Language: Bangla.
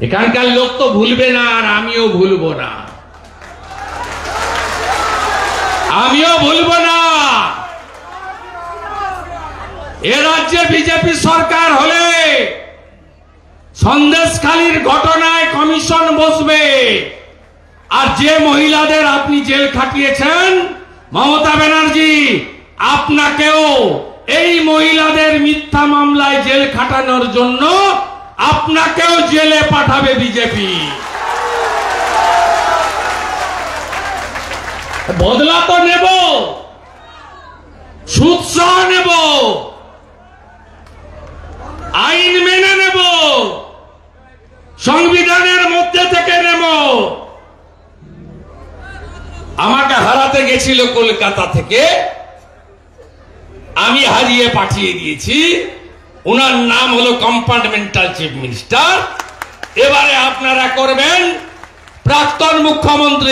এখানকার লোক তো ভুলবে না, আর আমিও ভুলবো না, এ রাজ্যে বিজেপি সরকার হলে সন্দেশখালীর ঘটনায় কমিশন বসবে, আর যে মহিলাদের আপনি জেল খাটিয়েছেন মমতা ব্যানার্জি, আপনাকেও এই মহিলাদের মিথ্যা মামলায় জেল খাটানোর জন্য আপনাকেও জেলে পাঠাবে বিজেপি। বদলা তো নেব, সুদ সহ নেব, আইন মেনে নেব, সংবিধানের মধ্যে থেকে নেব। আমাকে হারাতে গেছিল কলকাতা থেকে, আমি হারিয়ে পাঠিয়ে দিয়েছি। ওনার নাম হলো কম্পার্টমেন্টাল চিফ মিনিস্টার। এবারে আপনারা করবেন প্রাক্তন মুখ্যমন্ত্রী